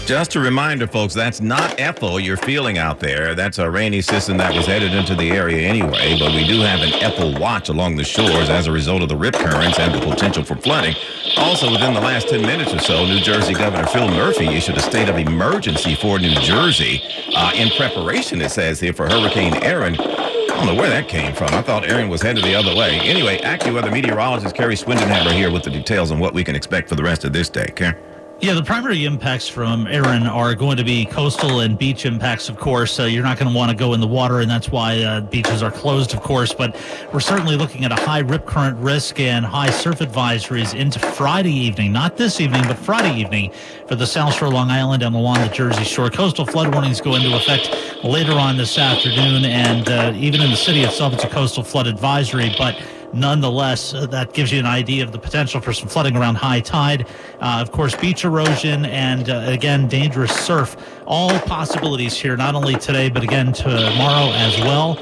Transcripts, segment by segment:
Just a reminder, folks, that's not Ethel you're feeling out there. That's a rainy system that was headed into the area anyway, but we do have an Ethel watch along the shores as a result of the rip currents and the potential for flooding. Also, within the last 10 minutes or so, New Jersey Governor Phil Murphy issued a state of emergency for New Jersey in preparation, it says here, for Hurricane Erin. I don't know where that came from. I thought Erin was headed the other way. Anyway, AccuWeather meteorologist Kerry Swindenhammer here with the details on what we can expect for the rest of this day. Kerry? Yeah, the primary impacts from Erin are going to be coastal and beach impacts, of course. You're not going to want to go in the water, and that's why beaches are closed, of course. But we're certainly looking at a high rip current risk and high surf advisories into Friday evening. Not this evening, but Friday evening for the South Shore, Long Island, and along the Jersey Shore. Coastal flood warnings go into effect later on this afternoon, and even in the city itself, it's a coastal flood advisory. But nonetheless, that gives you an idea of the potential for some flooding around high tide. Of course, beach erosion and, again, dangerous surf. All possibilities here, not only today, but again tomorrow as well.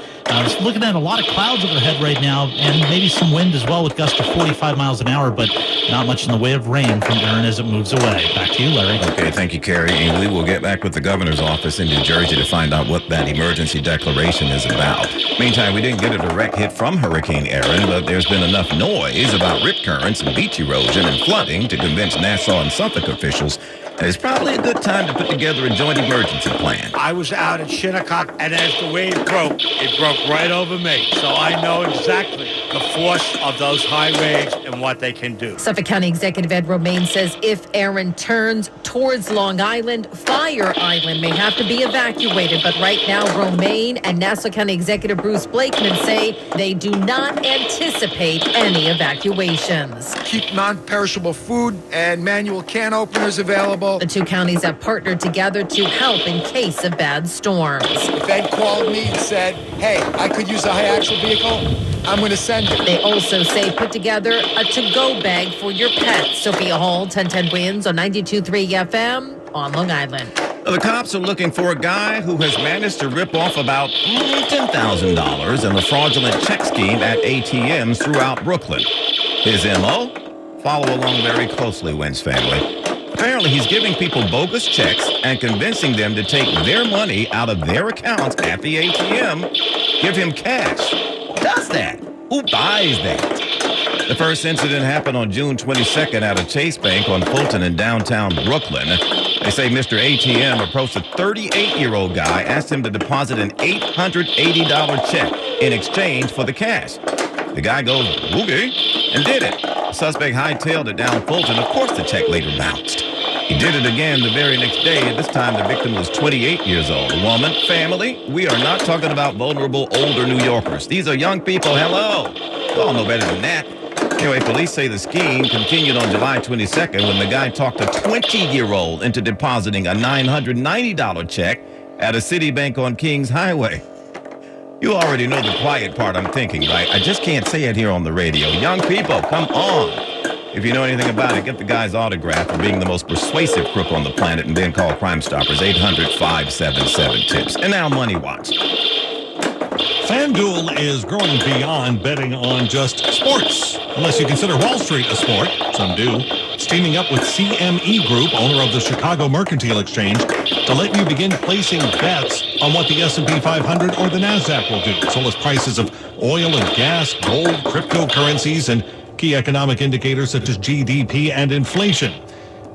Looking at a lot of clouds overhead right now, and maybe some wind as well with gusts of 45 miles an hour, but not much in the way of rain from Erin as it moves away. Back to you, Larry. Okay, thank you, Kerry. And we will get back with the governor's office in New Jersey to find out what that emergency declaration is about. Meantime, we didn't get a direct hit from Hurricane Erin, but there's been enough noise about rip currents and beach erosion and flooding to convince Nassau and Suffolk officials that it's probably a good time to put together a joint emergency plan. I was out at Shinnecock, and as the wave broke, it broke right over me. So I know exactly the force of those high waves and what they can do. Suffolk County Executive Ed Romaine says if Erin turns towards Long Island, Fire Island may have to be evacuated. But right now, Romaine and Nassau County Executive Bruce Blakeman say they do not anticipate any evacuations. Keep non-perishable food and manual can openers available. The two counties have partnered together to help in case of bad storms. If Ed called me and said, hey, I could use a high-axle vehicle, I'm going to send it. They also say put together a to-go bag for your pets. Sophia Hall, 1010 Winds on 92.3 FM on Long Island. The cops are looking for a guy who has managed to rip off about $10,000 in a fraudulent check scheme at ATMs throughout Brooklyn. His M.O.? Follow along very closely, Wentz family. Apparently, he's giving people bogus checks and convincing them to take their money out of their accounts at the ATM, give him cash. Who does that? Who buys that? The first incident happened on June 22nd at a Chase Bank on Fulton in downtown Brooklyn. They say Mr. ATM approached a 38-year-old guy, asked him to deposit an $880 check in exchange for the cash. The guy goes, okay, and did it. The suspect hightailed it down Fulton. Of course, the check later bounced. He did it again the very next day. This time, the victim was 28 years old. A woman, family. We are not talking about vulnerable older New Yorkers. These are young people. Hello. We all know better than that. Anyway, police say the scheme continued on July 22nd when the guy talked a 20-year-old into depositing a $990 check at a Citibank on Kings Highway. You already know the quiet part I'm thinking, right? I just can't say it here on the radio. Young people, come on. If you know anything about it, get the guy's autograph for being the most persuasive crook on the planet and then call Crime Stoppers 800-577-TIPS. And now Money Watch. FanDuel is growing beyond betting on just sports, unless you consider Wall Street a sport. Some do. It's teaming up with CME Group, owner of the Chicago Mercantile Exchange, to let you begin placing bets on what the S&P 500 or the NASDAQ will do, as well as prices of oil and gas, gold, cryptocurrencies, and key economic indicators such as GDP and inflation.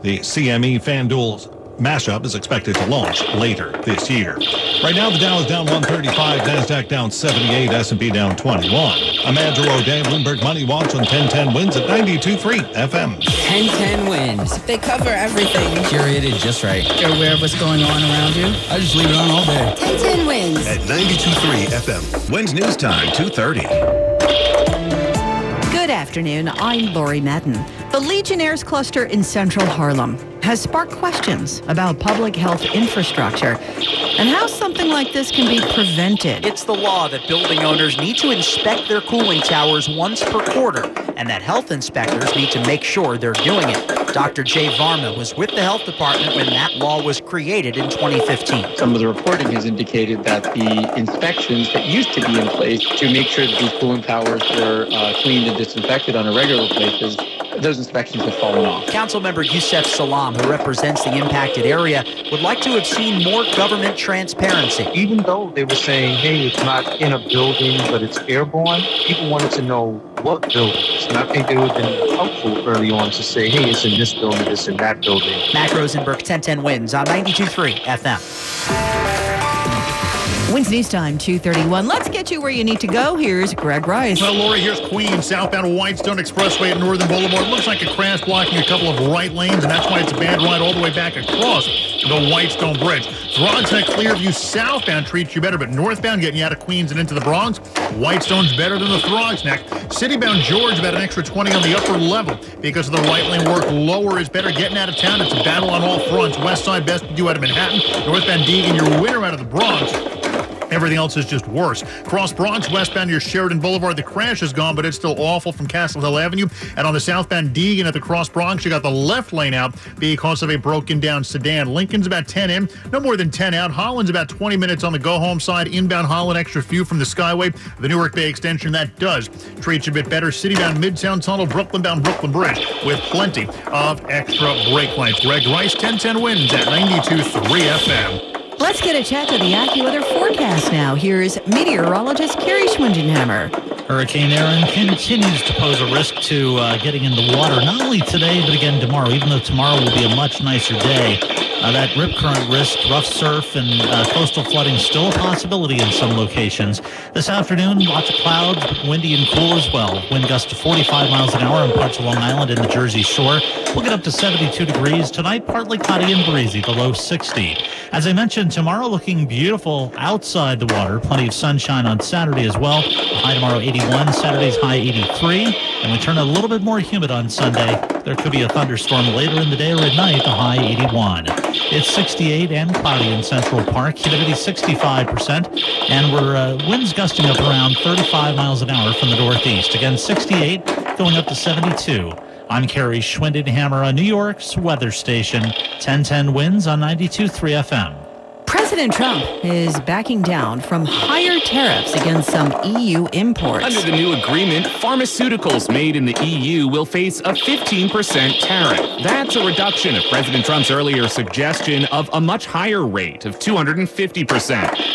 The CME FanDuel mashup is expected to launch later this year. Right now, the Dow is down 135, NASDAQ down 78, S&P down 21. I'm Andrew O'Day, Bloomberg Money Watch on 1010 Wins at 92.3 FM. 1010 Wins. They cover everything. Curated just right. You're aware of what's going on around you? I just leave it on all day. 1010 Wins. At 92.3 FM. Wins News Time, 2:30. Good afternoon, I'm Lori Madden. The Legionnaires cluster in central Harlem has sparked questions about public health infrastructure and how something like this can be prevented. It's the law that building owners need to inspect their cooling towers once per quarter, and that health inspectors need to make sure they're doing it. Dr. Jay Varma was with the health department when that law was created in 2015. Some of the reporting has indicated that the inspections that used to be in place to make sure that these cooling towers were cleaned and disinfected on a regular basis those inspections have fallen off. Councilmember Youssef Salam, who represents the impacted area, would like to have seen more government transparency. Even though they were saying, hey, it's not in a building, but it's airborne, people wanted to know what buildings. And I think it would have been helpful early on to say, hey, it's in this building, it's in that building. Mac Rosenberg, 1010 Wins on 92.3 FM. Wins News Time, 2:31. Let's get you where you need to go. Here's Greg Rice. Well, Lori, here's Queens, southbound Whitestone Expressway at Northern Boulevard. Looks like a crash blocking a couple of right lanes, and that's why it's a bad ride all the way back across the Whitestone Bridge. Throgs Neck Clearview southbound treats you better, but northbound getting you out of Queens and into the Bronx. Whitestone's better than the Throgs Neck. Citybound George about an extra 20 on the upper level because of the right lane work. Lower is better getting out of town. It's a battle on all fronts. West side best to do out of Manhattan. Northbound Deegan, your winner out of the Bronx. Everything else is just worse. Cross Bronx, westbound near Sheridan Boulevard, the crash is gone, but it's still awful from Castle Hill Avenue. And on the southbound Deegan at the Cross Bronx, you got the left lane out because of a broken down sedan. Lincoln's about 10 in, no more than 10 out. Holland's about 20 minutes on the go-home side. Inbound Holland, extra few from the Skyway. The Newark Bay extension, that does treat you a bit better. Citybound Midtown Tunnel, Brooklyn-bound Brooklyn Bridge with plenty of extra brake lights. Greg Rice, 1010 Wins at 92.3 FM. Let's get a check of the AccuWeather forecast now. Here's meteorologist Carrie Schwindenhammer. Hurricane Aaron continues to pose a risk to getting in the water, not only today, but again tomorrow, even though tomorrow will be a much nicer day. That rip current risk, rough surf, and coastal flooding still a possibility in some locations. This afternoon, lots of clouds, windy and cool as well. Wind gusts to 45 miles an hour in parts of Long Island and the Jersey Shore. We'll get up to 72 degrees. Tonight, partly cloudy and breezy, the low 60. As I mentioned, tomorrow looking beautiful outside the water. Plenty of sunshine on Saturday as well. The high tomorrow 81, Saturday's high 83. And we turn a little bit more humid on Sunday. There could be a thunderstorm later in the day or at night, the high 81. It's 68 and cloudy in Central Park. Humidity 65%. And we're winds gusting up around 35 miles an hour from the northeast. Again, 68 going up to 72. I'm Carrie Schwindenhammer on New York's weather station. 1010 Wins on 92.3 FM. President Trump is backing down from higher tariffs against some EU imports. Under the new agreement, pharmaceuticals made in the EU will face a 15% tariff. That's a reduction of President Trump's earlier suggestion of a much higher rate of 250%.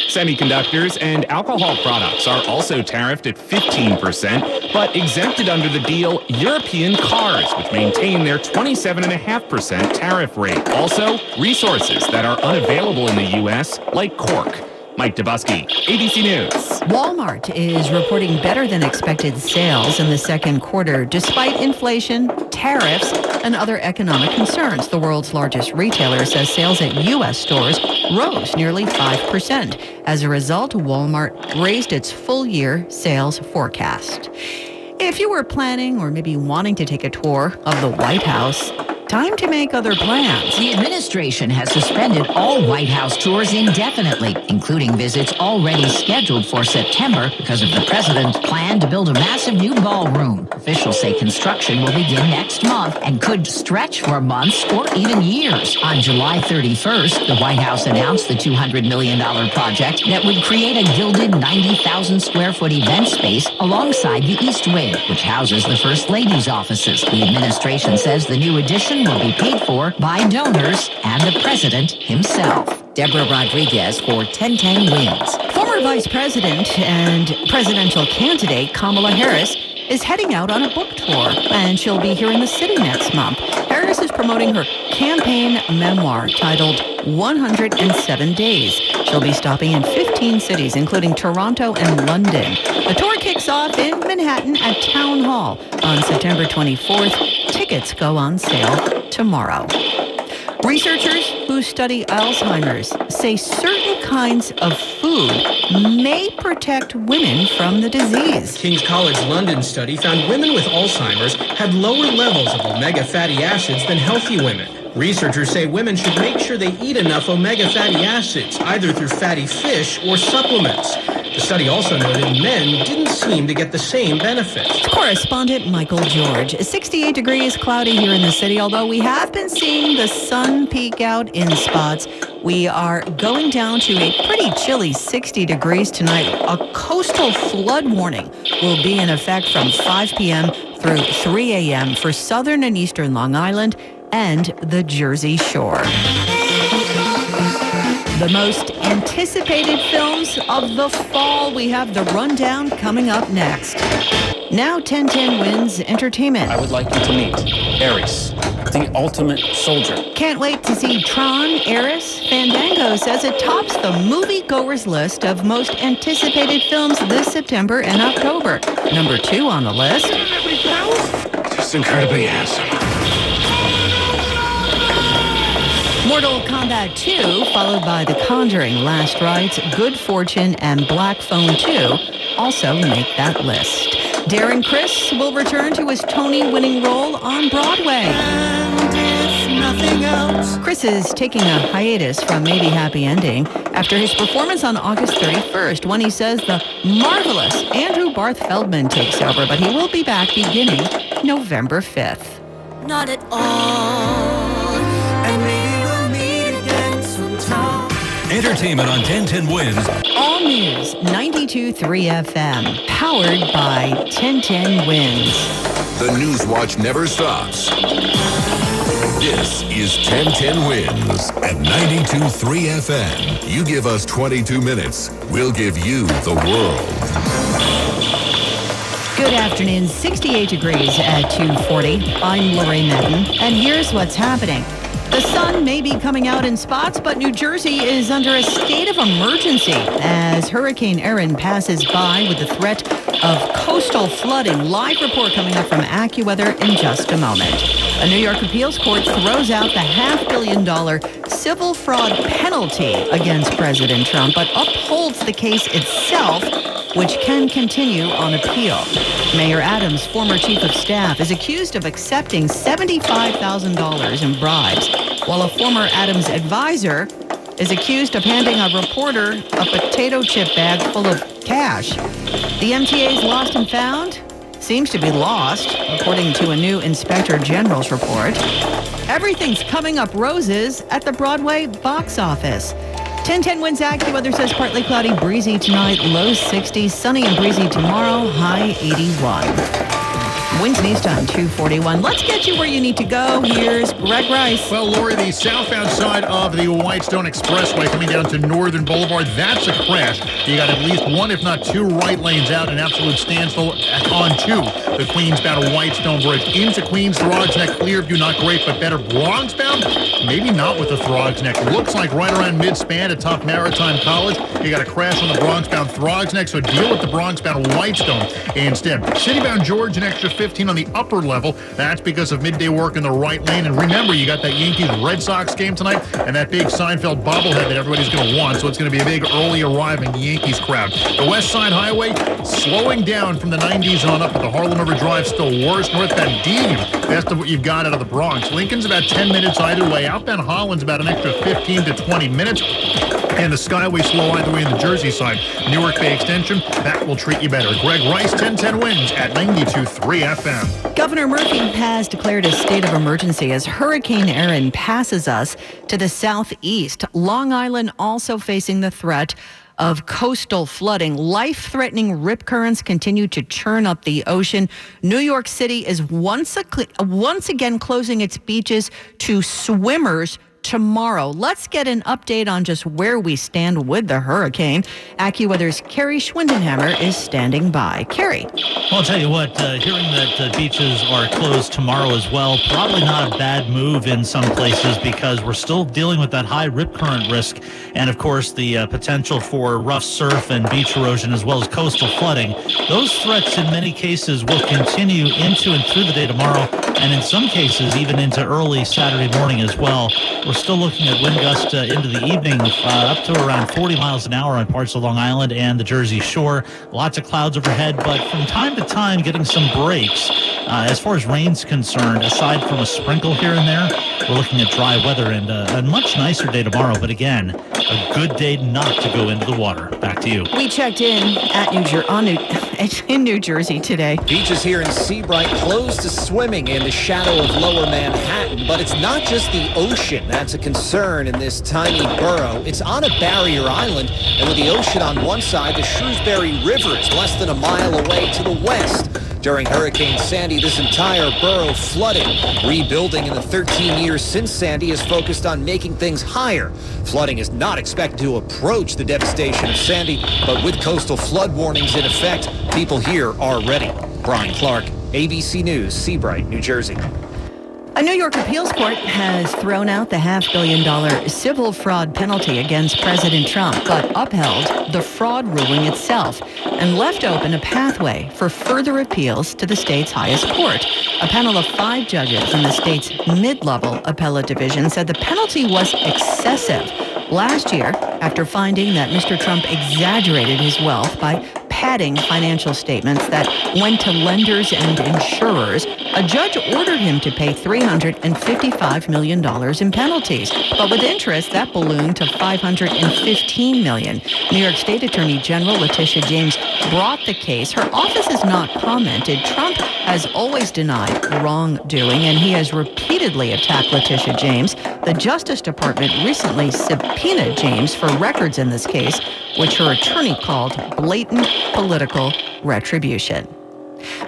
Semiconductors and alcohol products are also tariffed at 15%, but exempted under the deal European cars, which maintain their 27.5% tariff rate. Also, resources that are unavailable in the U.S., like cork. Mike Dubusky, ABC News. Walmart is reporting better than expected sales in the second quarter, despite inflation, tariffs, and other economic concerns. The world's largest retailer says sales at U.S. stores rose nearly 5%. As a result, Walmart raised its full-year sales forecast. If you were planning or maybe wanting to take a tour of the White House, time to make other plans. The administration has suspended all White House tours indefinitely, including visits already scheduled for September because of the president's plan to build a massive new ballroom. Officials say construction will begin next month and could stretch for months or even years. On July 31st, the White House announced the $200 million project that would create a gilded 90,000 square foot event space alongside the East Wing, which houses the First Lady's offices. The administration says the new addition will be paid for by donors and the president himself. Deborah Rodriguez for 1010 Wins. Former Vice President and presidential candidate Kamala Harris is heading out on a book tour, and she'll be here in the city next month. Harris is promoting her campaign memoir titled 107 Days. She'll be stopping in 15 cities, including Toronto and London. The tour kicks off in Manhattan at Town Hall on September 24th. Tickets go on sale tomorrow. Researchers who study Alzheimer's say certain kinds of food may protect women from the disease. King's College London study found women with Alzheimer's had lower levels of omega fatty acids than healthy women. Researchers say women should make sure they eat enough omega fatty acids, either through fatty fish or supplements. The study also noted men didn't seem to get the same benefits. Correspondent Michael George. 68 degrees, cloudy here in the city, although we have been seeing the sun peek out in spots. We are going down to a pretty chilly 60 degrees tonight. A coastal flood warning will be in effect from 5 p.m. through 3 a.m. for southern and eastern Long Island and the Jersey Shore. The most anticipated films of the fall. We have the rundown coming up next. Now 1010 Wins Entertainment. I would like you to meet Ares, the ultimate soldier. Can't wait to see Tron, Eris. Fandango says it tops the moviegoers list of most anticipated films this September and October. Number 2 on the list. Just incredibly handsome. Mortal Kombat 2, followed by The Conjuring, Last Rites, Good Fortune, and Black Phone 2 also make that list. Darren Criss will return to his Tony-winning role on Broadway. And if nothing else. Criss is taking a hiatus from Maybe Happy Ending after his performance on August 31st, when he says the marvelous Andrew Barth Feldman takes over, but he will be back beginning November 5th. Not at all. And maybe we'll meet again sometime. Entertainment on 1010 Wins. All News 92.3 FM, powered by 1010 Wins. The News Watch never stops. This is 1010 Wins at 92.3 FM. You give us 22 minutes, we'll give you the world. Good afternoon, 68 degrees at 2:40. I'm Lori Madden, and here's what's happening. The sun may be coming out in spots, but New Jersey is under a state of emergency as Hurricane Erin passes by with the threat of coastal flooding. Live report coming up from AccuWeather in just a moment. A New York appeals court throws out the $500 million civil fraud penalty against President Trump, but upholds the case itself, which can continue on appeal. Mayor Adams, former chief of staff, is accused of accepting $75,000 in bribes, while a former Adams advisor is accused of handing a reporter a potato chip bag full of cash. The MTA's lost and found seems to be lost, according to a new Inspector General's report. Everything's coming up roses at the Broadway box office. 1010 Wins AccuWeather says partly cloudy, breezy tonight, low 60s, sunny and breezy tomorrow, high 81. Wins News Time 2:41. Let's get you where you need to go. Here's Greg Rice. Well, Lori, the southbound side of the Whitestone Expressway coming down to Northern Boulevard, that's a crash. You got at least one, if not two, right lanes out, an absolute standstill onto the Queensbound Whitestone Bridge. Into Queens, Throgs Neck, Clearview, not great, but better. Bronxbound, maybe not with the Throgs Neck. Looks like right around mid-span at Top Maritime College, you got a crash on the Bronxbound Throgs Neck, so deal with the Bronxbound Whitestone instead. Citybound George, an extra 15 on the upper level. That's because of midday work in the right lane. And remember, you got that Yankees-Red Sox game tonight and that big Seinfeld bobblehead that everybody's going to want. So it's going to be a big early arriving Yankees crowd. The West Side Highway slowing down from the 90s on up, but the Harlem River Drive still worse. Northbound D, best of what you've got out of the Bronx. Lincoln's about 10 minutes either way. Outbound Holland's about an extra 15 to 20 minutes. And the Skyway slow either way in the Jersey side. Newark Bay Extension, that will treat you better. Greg Rice, 1010 Wins at 92.3 FM. Governor Murphy has declared a state of emergency as Hurricane Erin passes us to the southeast. Long Island also facing the threat of coastal flooding. Life-threatening rip currents continue to churn up the ocean. New York City is once again closing its beaches to swimmers tomorrow. Let's get an update on just where we stand with the hurricane. AccuWeather's Carrie Schwindenhammer is standing by. Carrie. Well, I'll tell you what, hearing that beaches are closed tomorrow as well, probably not a bad move in some places because we're still dealing with that high rip current risk and, of course, the potential for rough surf and beach erosion as well as coastal flooding. Those threats in many cases will continue into and through the day tomorrow and in some cases even into early Saturday morning as well. We're still looking at wind gusts into the evening up to around 40 miles an hour on parts of Long Island and the Jersey Shore. Lots of clouds overhead, but from time to time getting some breaks. As far as rain's concerned, aside from a sprinkle here and there, we're looking at dry weather and a much nicer day tomorrow. But again, a good day not to go into the water. Back to you. We checked in at It's in New Jersey today. Beaches here in Seabright closed to swimming in the shadow of lower Manhattan. But it's not just the ocean that's a concern in this tiny borough. It's on a barrier island, and with the ocean on one side, the Shrewsbury River is less than a mile away to the west. During Hurricane Sandy, this entire borough flooded. Rebuilding in the 13 years since Sandy is focused on making things higher. Flooding is not expected to approach the devastation of Sandy, but with coastal flood warnings in effect, people here are ready. Brian Clark, ABC News, Seabright, New Jersey. A New York appeals court has thrown out the $500 million civil fraud penalty against President Trump, but upheld the fraud ruling itself and left open a pathway for further appeals to the state's highest court. A panel of 5 judges in the state's mid-level appellate division said the penalty was excessive last year after finding that Mr. Trump exaggerated his wealth by padding financial statements that went to lenders and insurers. A judge ordered him to pay $355 million in penalties, but with interest, that ballooned to $515 million. New York State Attorney General Letitia James brought the case. Her office has not commented. Trump has always denied wrongdoing, and he has repeatedly attacked Letitia James. The Justice Department recently subpoenaed James for records in this case, which her attorney called blatant political retribution.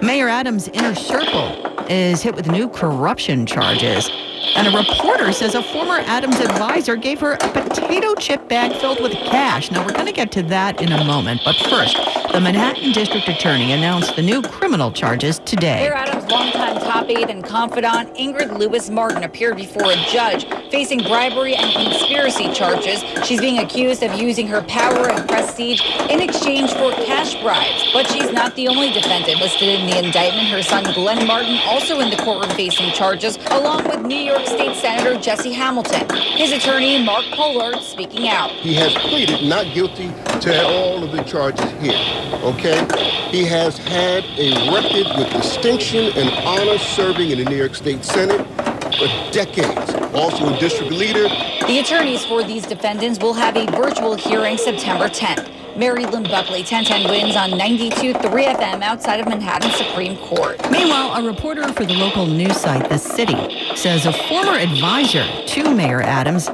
Mayor Adams' inner circle is hit with new corruption charges. And a reporter says a former Adams advisor gave her a potato chip bag filled with cash. Now, we're going to get to that in a moment. But first, the Manhattan District Attorney announced the new criminal charges today. Mayor Adams' longtime top aide and confidant, Ingrid Lewis Martin, appeared before a judge facing bribery and conspiracy charges. She's being accused of using her power and prestige in exchange for cash bribes. But she's not the only defendant listed in the indictment. Her son, Glenn Martin, also in the courtroom facing charges, along with New York State Senator Jesse Hamilton. His attorney, Mark Pollard, speaking out. He has pleaded not guilty to all of the charges here, okay? He has had a record with distinction and honor serving in the New York State Senate for decades. Also a district leader. The attorneys for these defendants will have a virtual hearing September 10th. Mary Lynn Buckley, 1010 wins on 92.3 FM outside of Manhattan Supreme Court. Meanwhile, a reporter for the local news site The City says a former advisor to Mayor Adams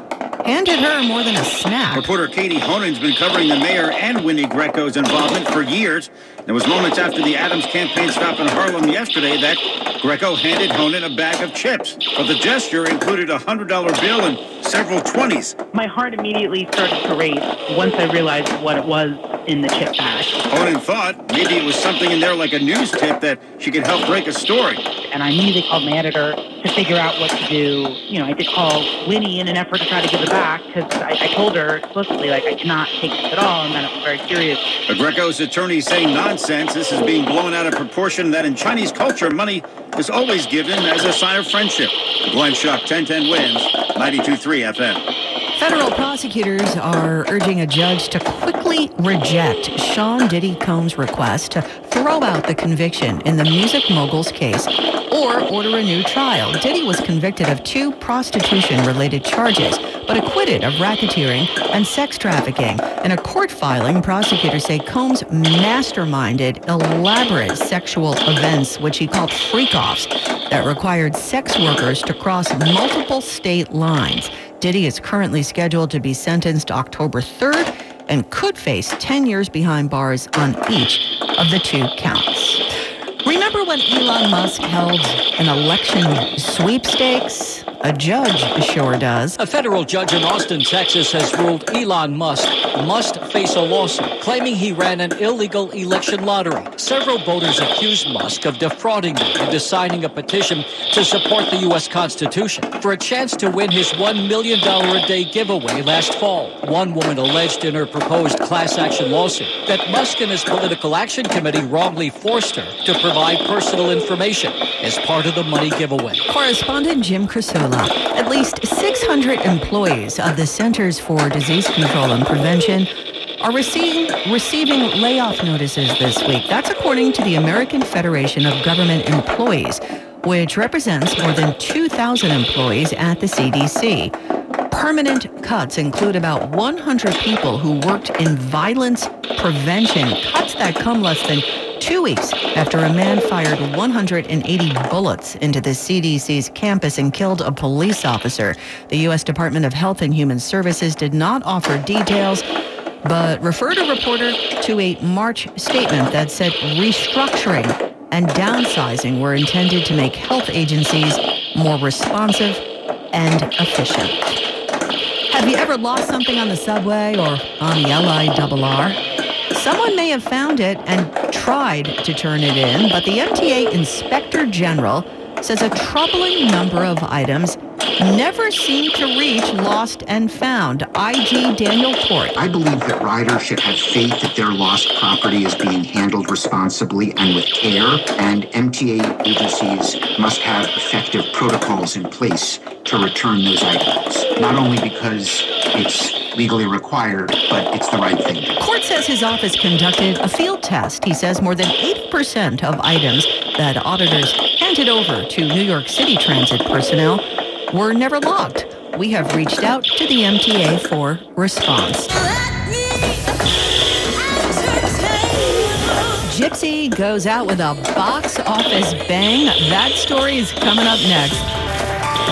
handed her more than a snack. Reporter Katie Honen's been covering the mayor and Winnie Greco's involvement for years. There was moments after the Adams campaign stop in Harlem yesterday that Greco handed Honen a bag of chips. But the gesture included a $100 bill and several 20s. My heart immediately started to race once I realized what it was in the chip bag. Honen thought maybe it was something in there like a news tip that she could help break a story. And I immediately called my editor to figure out what to do. You know, I did call Winnie in an effort to try to give it back because I told her explicitly, like, I cannot take this at all, and then it was very serious. But Greco's attorneys say nonsense. This is being blown out of proportion, that in Chinese culture, money is always given as a sign of friendship. Glenn Schuck, 1010 wins, 92.3 FM. Federal prosecutors are urging a judge to quickly reject Sean Diddy Combs' request to throw out the conviction in the music mogul's case or order a new trial. Diddy was convicted of 2 prostitution-related charges, but acquitted of racketeering and sex trafficking. In a court filing, prosecutors say Combs masterminded elaborate sexual events, which he called freak-offs, that required sex workers to cross multiple state lines. Diddy is currently scheduled to be sentenced October 3rd and could face 10 years behind bars on each of the 2 counts. Remember when Elon Musk held an election sweepstakes? A judge sure does. A federal judge in Austin, Texas has ruled Elon Musk must face a lawsuit claiming he ran an illegal election lottery. Several voters accused Musk of defrauding them into signing a petition to support the U.S. Constitution for a chance to win his $1 million a day giveaway last fall. One woman alleged in her proposed class action lawsuit that Musk and his political action committee wrongly forced her to provide personal information as part of the money giveaway. Correspondent Jim Crisula. At least 600 employees of the Centers for Disease Control and Prevention are receiving layoff notices this week. That's according to the American Federation of Government Employees, which represents more than 2,000 employees at the CDC. Permanent cuts include about 100 people who worked in violence prevention, cuts that come less than 2 weeks after a man fired 180 bullets into the CDC's campus and killed a police officer. The U.S. Department of Health and Human Services did not offer details, but referred a reporter to a March statement that said restructuring and downsizing were intended to make health agencies more responsive and efficient. Have you ever lost something on the subway or on the LIRR? Someone may have found it and tried to turn it in, but the MTA Inspector General says a troubling number of items never seem to reach lost and found. IG Daniel Court. I believe that riders should have faith that their lost property is being handled responsibly and with care, and MTA agencies must have effective protocols in place to return those items, not only because it's legally required, but it's the right thing. Court says his office conducted a field test. He says more than 80% of items that auditors handed over to New York City Transit personnel were never logged. We have reached out to the MTA for response. Gypsy goes out with a box office bang. That story is coming up next.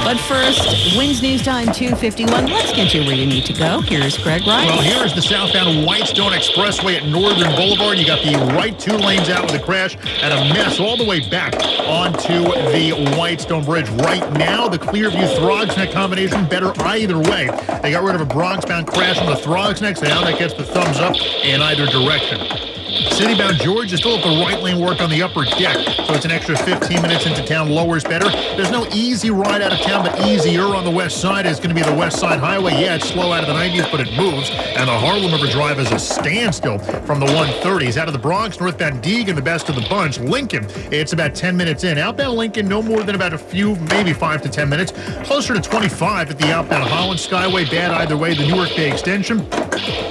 But first, Winds News Time 2:51. Let's get you where you need to go. Here's Greg Rice. Well, here is the southbound Whitestone Expressway at Northern Boulevard. You got the right 2 lanes out with a crash and a mess all the way back onto the Whitestone Bridge. Right now, the Clearview-Throgsneck combination better either way. They got rid of a Bronx-bound crash on the Throgsneck, so now that gets the thumbs up in either direction. Citybound George is still at the right lane work on the upper deck, so it's an extra 15 minutes into town. Lower's better. There's no easy ride out of town, but easier on the west side is going to be the West Side Highway. Yeah, it's slow out of the 90s, but it moves. And the Harlem River Drive is a standstill from the 130s. Out of the Bronx, northbound Deegan, the best of the bunch. Lincoln, it's about 10 minutes in. Outbound Lincoln, no more than about a few, maybe 5 to 10 minutes. Closer to 25 at the outbound Holland Skyway. Bad either way. The Newark Bay Extension,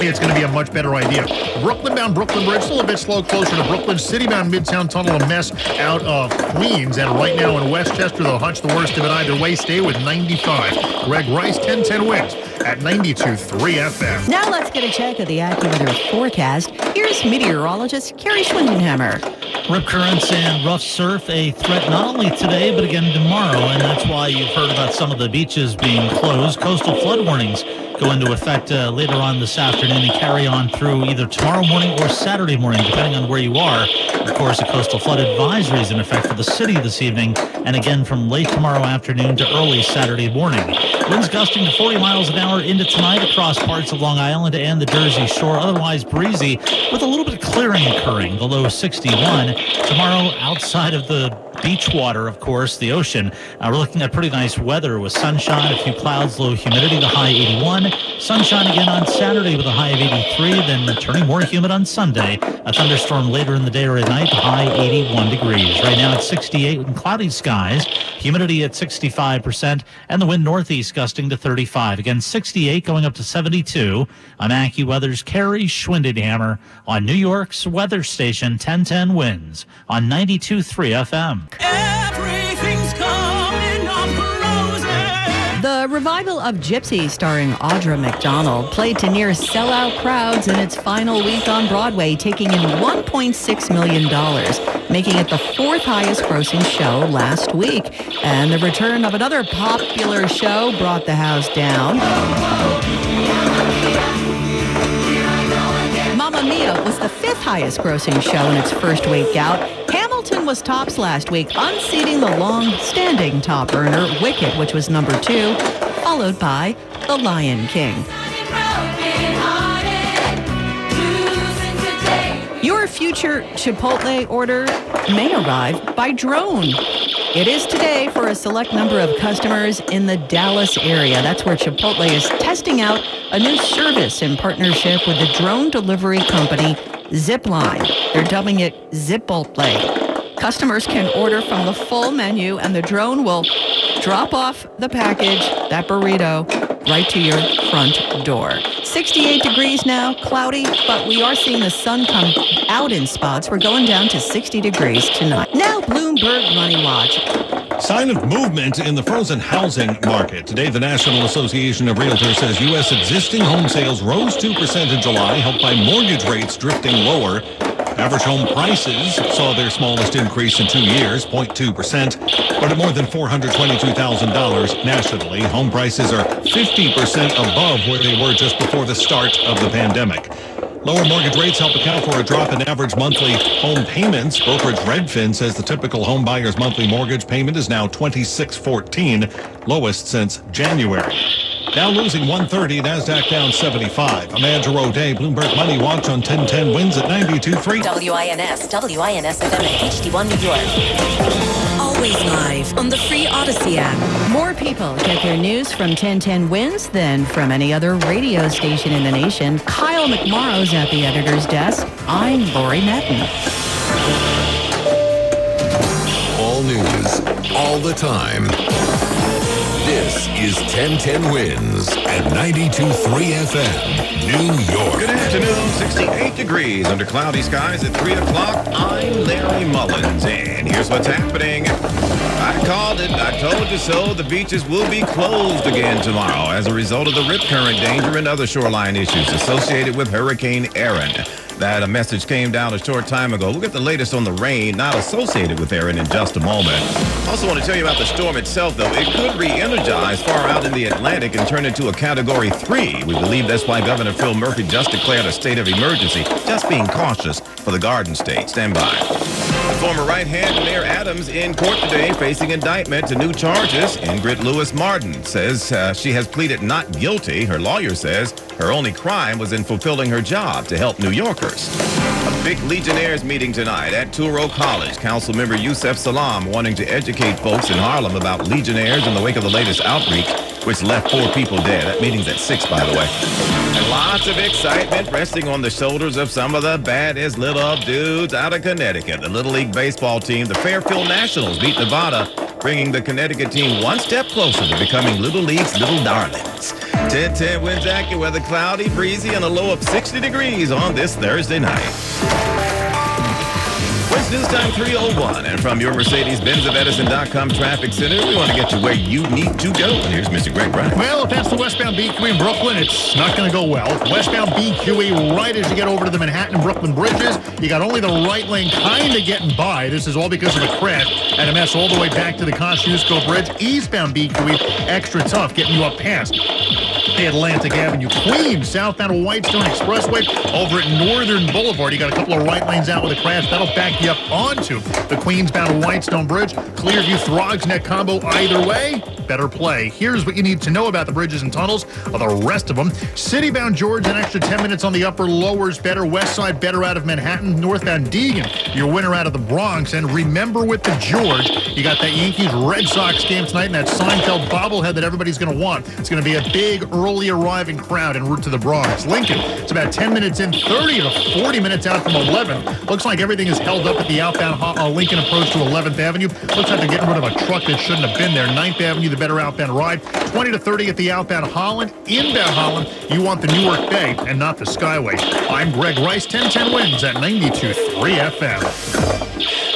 it's going to be a much better idea. Brooklyn-bound Brooklyn Bridge, still a bit slow closer to Brooklyn. City-bound Midtown Tunnel, a mess out of Queens. And right now in Westchester, they'll hunch the worst of it either way. Stay with 95. Greg Rice, 1010 Winds at 92.3 FM. Now let's get a check of the AccuWeather forecast. Here's meteorologist Carrie Schwindenhammer. Rip currents and rough surf a threat not only today but again tomorrow, and that's why you've heard about some of the beaches being closed. Coastal flood warnings go into effect later on this afternoon and carry on through either tomorrow morning or Saturday morning, depending on where you are. Of course, a coastal flood advisory is in effect for the city this evening, and again from late tomorrow afternoon to early Saturday morning. Winds gusting to 40 miles an hour into tonight across parts of Long Island and the Jersey Shore. Otherwise breezy with a little bit of clearing occurring. The low 61. Tomorrow outside of the beach water, of course, the ocean, we're looking at pretty nice weather with sunshine, a few clouds, low humidity, the high 81. Sunshine again on Saturday with a high of 83, then turning more humid on Sunday. A thunderstorm later in the day or at night, high 81 degrees. Right now it's 68 with cloudy skies, humidity at 65%, and the wind northeast gusting to 35. Again, 68 going up to 72. I'm AccuWeather's Carrie Schwindenhammer on New York's weather station 1010 Winds on 92.3 FM. Everything's coming up roses. The revival of Gypsy, starring Audra McDonald, played to near sellout crowds in its final week on Broadway, taking in $1.6 million, making it the 4th highest grossing show last week. And the return of another popular show brought the house down. Mamma Mia was the 5th highest grossing show in its first week out. Hamilton was tops last week, unseating the long-standing top earner, Wicked, which was number 2, followed by The Lion King. Your future Chipotle order may arrive by drone. It is today for a select number of customers in the Dallas area. That's where Chipotle is testing out a new service in partnership with the drone delivery company Zipline. They're dubbing it Zipotle. Customers can order from the full menu, and the drone will drop off the package, that burrito, right to your front door. 68 degrees now, cloudy, but we are seeing the sun come out in spots. We're going down to 60 degrees tonight. Now, Bloomberg Money Watch. Sign of movement in the frozen housing market. Today, the National Association of Realtors says U.S. existing home sales rose 2% in July, helped by mortgage rates drifting lower. Average home prices saw their smallest increase in 2 years, 0.2%, but at more than $422,000 nationally. Home prices are 50% above where they were just before the start of the pandemic. Lower mortgage rates help account for a drop in average monthly home payments. Brokerage Redfin says the typical home buyer's monthly mortgage payment is now $2,614, lowest since January. Dow losing 130, NASDAQ down 75. I'm Andrew O'Day, Bloomberg Money Watch on 1010 wins at 92.3. WINS FM at HD1 New York. Always live on the free Odyssey app. More people get their news from 1010 Wins than from any other radio station in the nation. Kyle McMorrow's at the editor's desk. I'm Lori Metten. All news, all the time. This is 1010 Wins at 92.3 FM, New York. Good afternoon, 68 degrees under cloudy skies at 3 o'clock. I'm Larry Mullins, and here's what's happening. I called it. I told you so. The beaches will be closed again tomorrow as a result of the rip current danger and other shoreline issues associated with Hurricane Erin. That a message came down a short time ago. We'll get the latest on the rain not associated with Erin in just a moment. Also want to tell you about the storm itself, though. It could re-energize far out in the Atlantic and turn into a Category 3. We believe that's why Governor Phil Murphy just declared a state of emergency. Just being cautious for the Garden State. Stand by. The former right-hand Mayor Adams in court today facing indictment to new charges. Ingrid Lewis Martin says she has pleaded not guilty. Her lawyer says her only crime was in fulfilling her job to help New Yorkers. A big Legionnaires meeting tonight at Touro College. Councilmember Youssef Salam wanting to educate folks in Harlem about Legionnaires in the wake of the latest outbreak, which left 4 people dead. That meeting's at 6, by the way. And lots of excitement resting on the shoulders of some of the baddest little dudes out of Connecticut. The Little League baseball team, the Fairfield Nationals, beat Nevada, bringing the Connecticut team one step closer to becoming Little League's little darlings. 10-10 Winds AccuWeather, cloudy, breezy, and a low of 60 degrees on this Thursday night. It's news time 3:01, and from your Mercedes-Benz of Edison.com traffic center, we want to get you where you need to go. And here's Mr. Greg Bryant. Well, if that's the westbound BQE in Brooklyn, it's not going to go well. Westbound BQE right as you get over to the Manhattan and Brooklyn bridges, you got only the right lane kind of getting by. This is all because of a crash and a mess all the way back to the Kosciuszko Bridge. Eastbound BQE, extra tough getting you up past the Atlantic Avenue. Queens, southbound Whitestone Expressway over at Northern Boulevard. You got a couple of right lanes out with a crash. That'll back you up onto the Queensbound Whitestone Bridge. Clearview, Throgs Neck combo either way. Better play. Here's what you need to know about the bridges and tunnels, or the rest of them. Citybound George, an extra 10 minutes on the upper lowers better. West side better out of Manhattan. Northbound Deegan, your winner out of the Bronx. And remember with the George, you got that Yankees Red Sox game tonight and that Seinfeld bobblehead that everybody's going to want. It's going to be a big early arriving crowd en route to the Bronx. Lincoln, it's about 10 minutes in, 30 to 40 minutes out from 11. Looks like everything is held up at the outbound Lincoln approach to 11th Avenue. Looks like they're getting rid of a truck that shouldn't have been there. 9th Avenue, the better outbound ride. 20 to 30 at the outbound Holland. Inbound Holland, you want the Newark Bay and not the Skyway. I'm Greg Rice, 1010 Wins at 92.3 FM.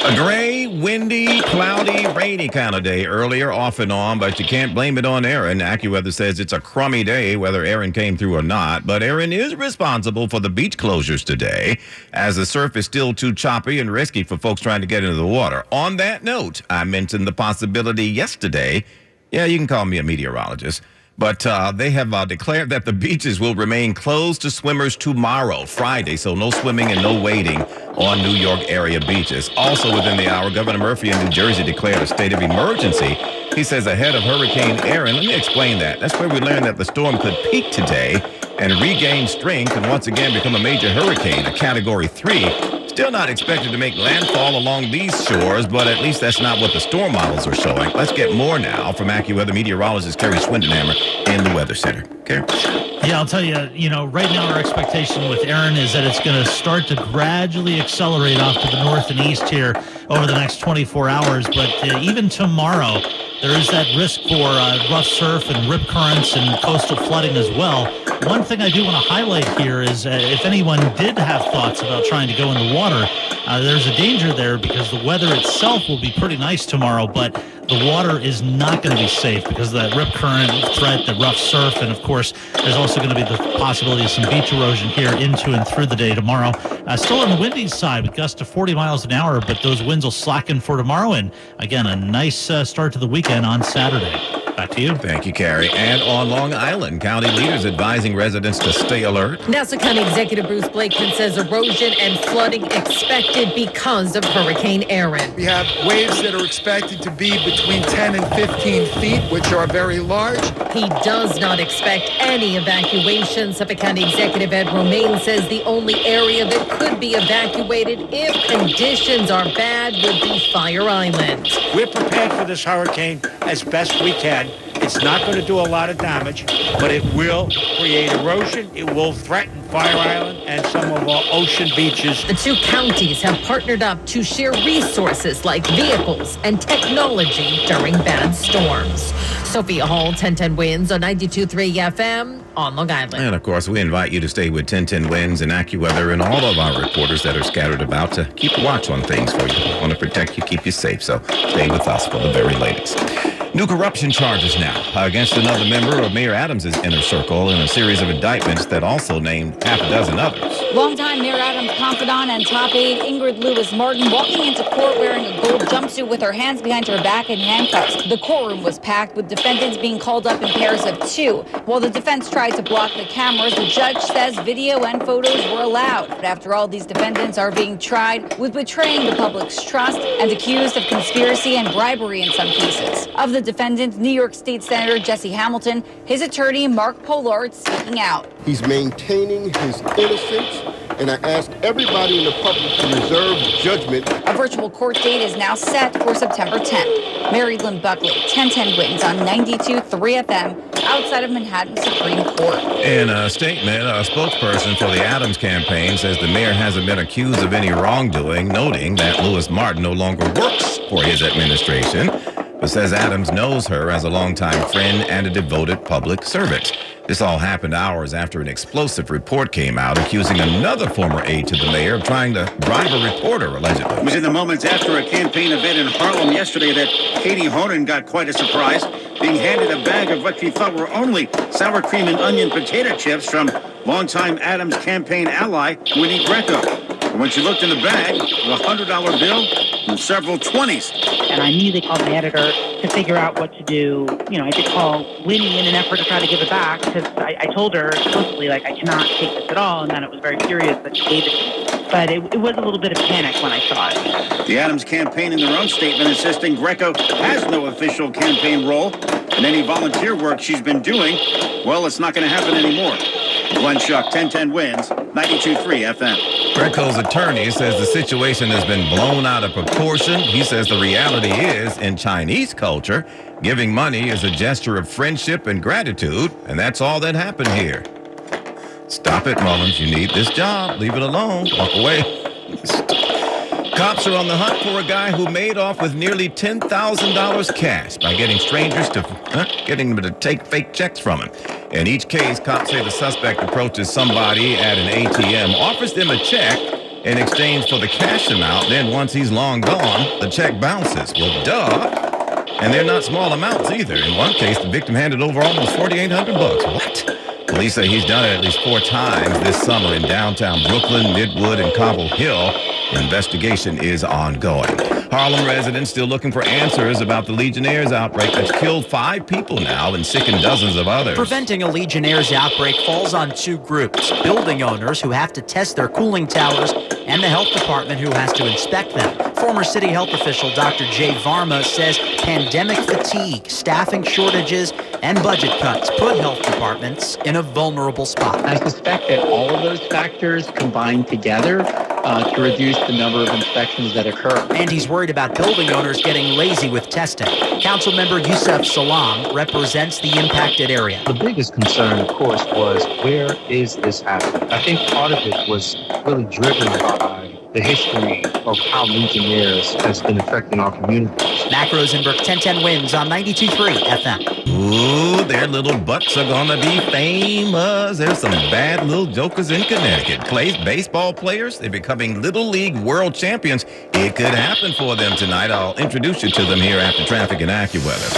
A gray, windy, cloudy, rainy kind of day earlier, off and on, but you can't blame it on Erin. AccuWeather says it's a crummy day, whether Erin came through or not. But Erin is responsible for the beach closures today, as the surf is still too choppy and risky for folks trying to get into the water. On that note, I mentioned the possibility yesterday. Yeah, you can call me a meteorologist. But they have declared that the beaches will remain closed to swimmers tomorrow, Friday, so no swimming and no wading on New York area beaches. Also within the hour, Governor Murphy in New Jersey declared a state of emergency. He says ahead of Hurricane Erin. Let me explain that. That's where we learned that the storm could peak today and regain strength and once again become a major hurricane, a Category 3. Still not expected to make landfall along these shores, but at least that's not what the storm models are showing. Let's get more now from AccuWeather meteorologist Kerry Swindenhammer in the Weather Center. Kerry? Yeah, I'll tell you, right now our expectation with Erin is that it's going to start to gradually accelerate off to the north and east here over the next 24 hours. But even tomorrow, there is that risk for rough surf and rip currents and coastal flooding as well. One thing I do want to highlight here is if anyone did have thoughts about trying to go in the water, there's a danger there because the weather itself will be pretty nice tomorrow, but the water is not going to be safe because of that rip current threat, the rough surf, and of course, there's also going to be the possibility of some beach erosion here into and through the day tomorrow. Still on the windy side with gusts to 40 miles an hour, but those winds will slacken for tomorrow, and again, a nice start to the weekend on Saturday. Back to you. Thank you, Carrie. And on Long Island, county leaders advising residents to stay alert. Nassau County Executive Bruce Blakeman says erosion and flooding expected because of Hurricane Erin. We have waves that are expected to be between 10 and 15 feet, which are very large. He does not expect any evacuations. Suffolk County Executive Ed Romaine says the only area that could be evacuated if conditions are bad would be Fire Island. We're prepared for this hurricane as best we can. It's not going to do a lot of damage, but it will create erosion. It will threaten Fire Island and some of our ocean beaches. The two counties have partnered up to share resources like vehicles and technology during bad storms. Sophia Hall, 1010 Winds on 92.3 FM on Long Island. And, of course, we invite you to stay with 1010 Winds and AccuWeather and all of our reporters that are scattered about to keep a watch on things for you. We want to protect you, keep you safe, so stay with us for the very latest. New corruption charges now against another member of Mayor Adams' inner circle in a series of indictments that also named half a dozen others. Longtime Mayor Adams confidant and top aide Ingrid Lewis Martin walking into court wearing a gold jumpsuit with her hands behind her back and handcuffs. The courtroom was packed with defendants being called up in pairs of two. While the defense tried to block the cameras, the judge says video and photos were allowed. But after all, these defendants are being tried with betraying the public's trust and accused of conspiracy and bribery in some cases. Of the defendants, New York State Senator Jesse Hamilton, his attorney Mark Pollard speaking out. He's maintaining his innocence, and I ask everybody in the public to reserve judgment. A virtual court date is now set for September 10th. Mary Lynn Buckley, 1010 Winds on 92.3 FM outside of Manhattan Supreme Court. In a statement, a spokesperson for the Adams campaign says the mayor hasn't been accused of any wrongdoing, noting that Lewis Martin no longer works for his administration, but says Adams knows her as a longtime friend and a devoted public servant. This all happened hours after an explosive report came out accusing another former aide to the mayor of trying to bribe a reporter, allegedly. It was in the moments after a campaign event in Harlem yesterday that Katie Honan got quite a surprise, being handed a bag of what she thought were only sour cream and onion potato chips from longtime Adams campaign ally Winnie Greco. And when she looked in the bag, a $100 bill and several 20s. And I immediately called my editor to figure out what to do. You know, I did call Winnie in an effort to try to give it back because I told her explicitly, like, I cannot take this at all, and then it was very curious that she gave it to me. But it was a little bit of panic when I saw it. The Adams campaign in their own statement insisting Greco has no official campaign role, and any volunteer work she's been doing, well, it's not going to happen anymore. Glenn Shuck, 1010 Winds, 92.3 FM. Greco's attorney says the situation has been blown out of proportion. He says the reality is, in Chinese culture, giving money is a gesture of friendship and gratitude, and that's all that happened here. Stop it, Mullins. You need this job. Leave it alone. Walk away. Cops are on the hunt for a guy who made off with nearly $10,000 cash by getting strangers getting them to take fake checks from him. In each case, cops say the suspect approaches somebody at an ATM, offers them a check in exchange for the cash amount. Then once he's long gone, the check bounces. Well, duh. And they're not small amounts either. In one case, the victim handed over almost $4,800. What? Police say he's done it at least 4 times this summer in downtown Brooklyn, Midwood, and Cobble Hill. The investigation is ongoing. Harlem residents still looking for answers about the Legionnaires outbreak that's killed 5 people now and sickened dozens of others. Preventing a Legionnaires outbreak falls on 2 groups: building owners who have to test their cooling towers and the health department who has to inspect them. Former city health official Dr. Jay Varma says pandemic fatigue, staffing shortages, and budget cuts put health departments in a vulnerable spot. I suspect that all of those factors combine together to reduce the number of inspections that occur. And he's worried about building owners getting lazy with testing. Councilmember Yusef Salam represents the impacted area. The biggest concern, of course, was where is this happening? I think part of it was really driven by the history of how Legionnaires has been affecting our community. Mac Rosenberg, 1010 wins on 92.3 FM. Ooh, their little butts are gonna be famous. There's some bad little jokers in Connecticut. Baseball players, they're becoming Little League world champions. It could happen for them tonight. I'll introduce you to them here after traffic and AccuWeather.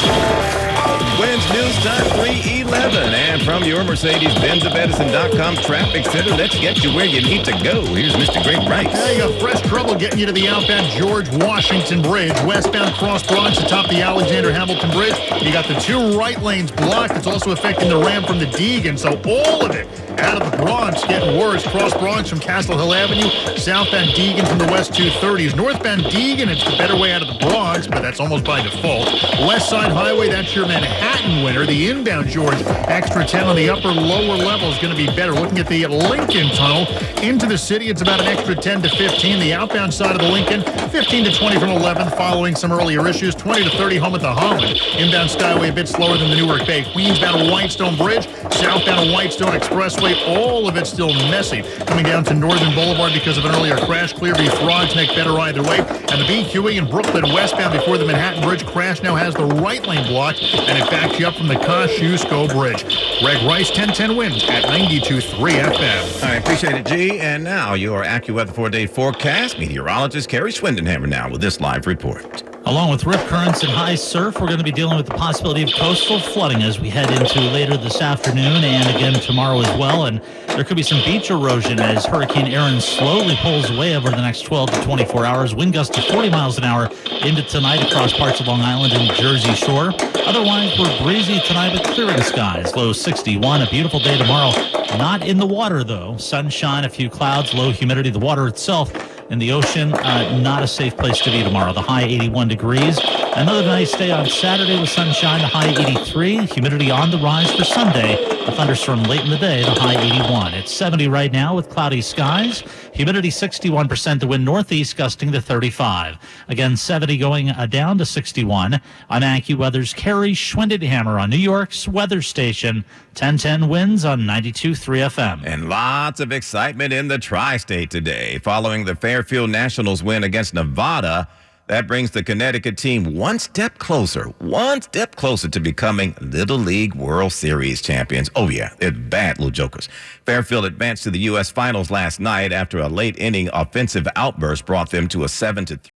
Wednesday News Time 3:11, and from your Mercedes-Benz-of-Edison.com traffic center, let's get you where you need to go. Here's Mr. Greg Rice. Yeah, you got fresh trouble getting you to the outbound George Washington Bridge, westbound Cross Bronx atop the Alexander Hamilton Bridge. You got the two right lanes blocked. It's also affecting the Ram from the Deegan, so all of it out of the Bronx getting worse. Cross Bronx from Castle Hill Avenue, southbound Deegan from the west 230s. Northbound Deegan, it's the better way out of the Bronx, but that's almost by default. West Side Highway, that's your Manhattan winner. The inbound George, extra 10 on the upper lower level is going to be better. Looking at the Lincoln Tunnel into the city, it's about an extra 10 to 15. The outbound side of the Lincoln, 15 to 20 from 11th, following some earlier issues. 20 to 30 home at the Holland. Inbound Skyway a bit slower than the Newark Bay. Queensbound to Whitestone Bridge, southbound to Whitestone Expressway, all of it still messy. Coming down to Northern Boulevard because of an earlier crash. Clearview, Frogs Neck, better either way. And the BQE in Brooklyn westbound before the Manhattan Bridge crash now has the right lane blocked, and it backs you up from the Kosciuszko Bridge. Greg Rice, 1010 wins at 92.3 FM. I appreciate it, G. And now your AccuWeather 4-day forecast. Meteorologist Carrie Schwindenhammer now with this live report. Along with rip currents and high surf, we're going to be dealing with the possibility of coastal flooding as we head into later this afternoon and again tomorrow as well. And there could be some beach erosion as Hurricane Erin slowly pulls away over the next 12 to 24 hours. Wind gusts to 40 miles an hour into tonight across parts of Long Island and Jersey Shore. Otherwise, we're breezy tonight with clearing skies. Low 61. A beautiful day tomorrow. Not in the water, though. Sunshine, a few clouds, low humidity. The water itself in the ocean, not a safe place to be tomorrow. The high 81 degrees. Another nice day on Saturday with sunshine, the high 83. Humidity on the rise for Sunday. A thunderstorm late in the day, the high 81. It's 70 right now with cloudy skies. Humidity 61%. The wind northeast gusting to 35. Again, 70 going down to 61. I'm AccuWeather's Carrie Schwindenhammer on New York's weather station. 1010 wins on 92.3 FM. And lots of excitement in the tri-state today. Following the Fairfield Nationals win against Nevada, that brings the Connecticut team one step closer to becoming Little League World Series champions. Oh, yeah, they're bad little jokers. Fairfield advanced to the U.S. Finals last night after a late-inning offensive outburst brought them to a 7-3.